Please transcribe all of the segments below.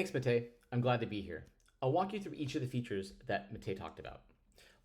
Thanks, Matej. I'm glad to be here. I'll walk you through each of the features that Matej talked about.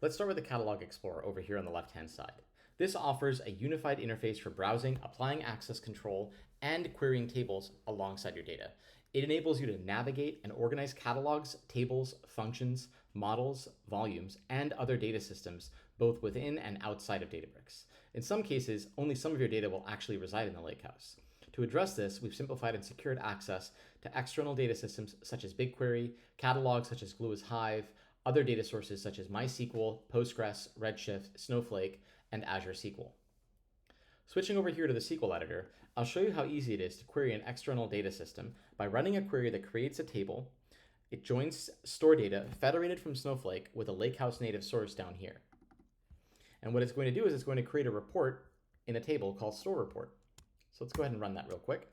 Let's start with the Catalog Explorer over here on the left-hand side. This offers a unified interface for browsing, applying access control, and querying tables alongside your data. It enables you to navigate and organize catalogs, tables, functions, models, volumes, and other data systems, both within and outside of Databricks. In some cases, only some of your data will actually reside in the lakehouse. To address this, we've simplified and secured access to external data systems such as BigQuery, catalogs such as Glue is Hive, other data sources such as MySQL, Postgres, Redshift, Snowflake, and Azure SQL. Switching over here to the SQL editor, I'll show you how easy it is to query an external data system by running a query that creates a table. It joins store data federated from Snowflake with a Lakehouse native source down here. And what it's going to do is it's going to create a report in a table called store report. So let's go ahead and run that real quick.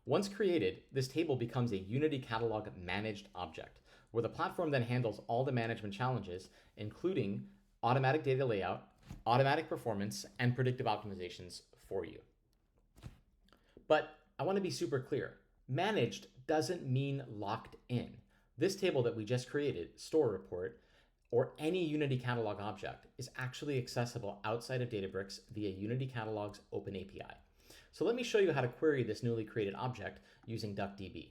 Once created, this table becomes a Unity Catalog managed object, where the platform then handles all the management challenges, including automatic data layout, automatic performance, and predictive optimizations for you. But I want to be super clear. Managed doesn't mean locked in. This table that we just created, store report, or any Unity Catalog object is actually accessible outside of Databricks via Unity Catalog's Open API. So let me show you how to query this newly created object using DuckDB.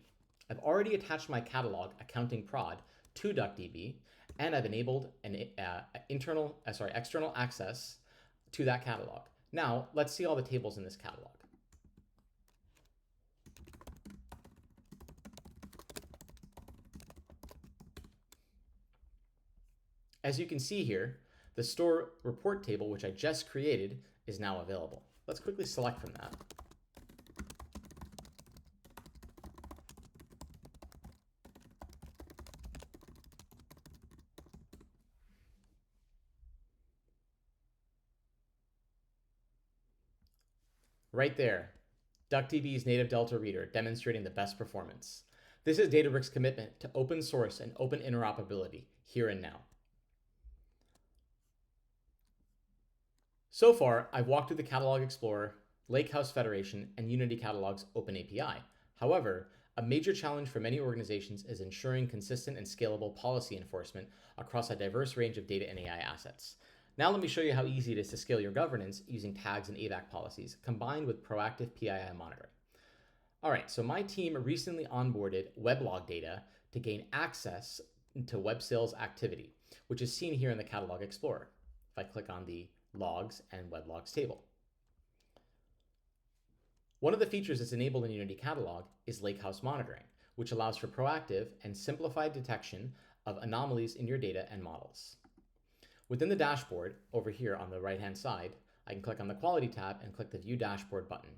I've already attached my catalog accounting prod to DuckDB, and I've enabled an external access to that catalog. Now let's see all the tables in this catalog. As you can see here, the store report table, which I just created, is now available. Let's quickly select from that. Right there, DuckDB's native Delta reader demonstrating the best performance. This is Databricks' commitment to open source and open interoperability here and now. So far, I've walked through the Catalog Explorer, Lakehouse Federation, and Unity Catalog's Open API. However, a major challenge for many organizations is ensuring consistent and scalable policy enforcement across a diverse range of data and AI assets. Now let me show you how easy it is to scale your governance using tags and ABAC policies, combined with proactive PII monitoring. All right, so my team recently onboarded weblog data to gain access to web sales activity, which is seen here in the Catalog Explorer. If I click on the logs and web logs table. One of the features that's enabled in Unity Catalog is Lakehouse monitoring, which allows for proactive and simplified detection of anomalies in your data and models. Within the dashboard, over here on the right-hand side, I can click on the Quality tab and click the View Dashboard button.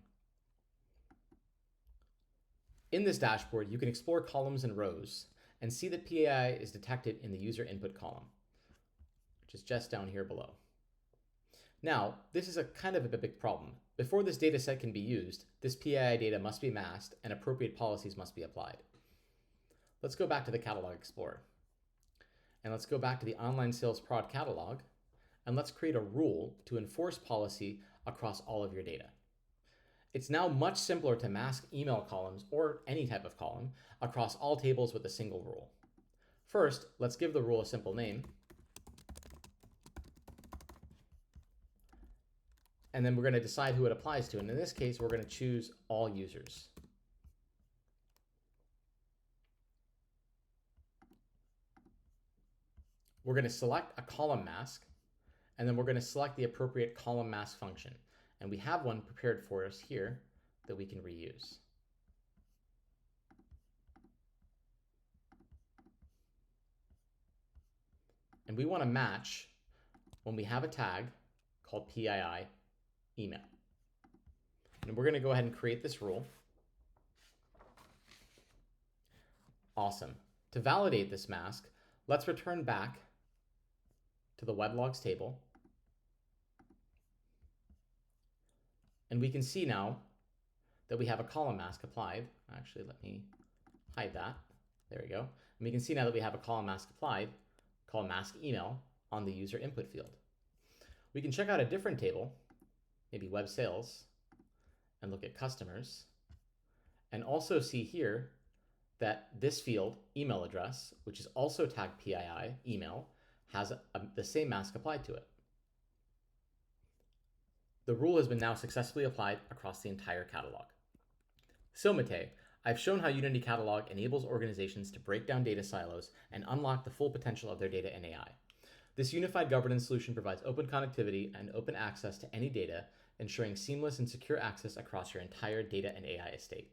In this dashboard, you can explore columns and rows and see that PII is detected in the user input column, which is just down here below. Now, this is a kind of a big problem. Before this data set can be used, this PII data must be masked and appropriate policies must be applied. Let's go back to the Catalog Explorer. And let's go back to the Online Sales Prod catalog, and let's create a rule to enforce policy across all of your data. It's now much simpler to mask email columns or any type of column across all tables with a single rule. First, let's give the rule a simple name. And then we're going to decide who it applies to. And in this case, we're going to choose all users. We're going to select a column mask, and then we're going to select the appropriate column mask function. And we have one prepared for us here that we can reuse. And we want to match when we have a tag called PII email. And we're going to go ahead and create this rule. Awesome. To validate this mask, let's return back to the web logs table. And we can see now that we have a column mask applied. Actually, let me hide that. There we go. And we can see now that we have a column mask applied, called mask email, on the user input field. We can check out a different table, maybe web sales, and look at customers, and also see here that this field, email address, which is also tagged PII, email, has the same mask applied to it. The rule has been now successfully applied across the entire catalog. So Mate, I've shown how Unity Catalog enables organizations to break down data silos and unlock the full potential of their data in AI. This unified governance solution provides open connectivity and open access to any data, ensuring seamless and secure access across your entire data and AI estate.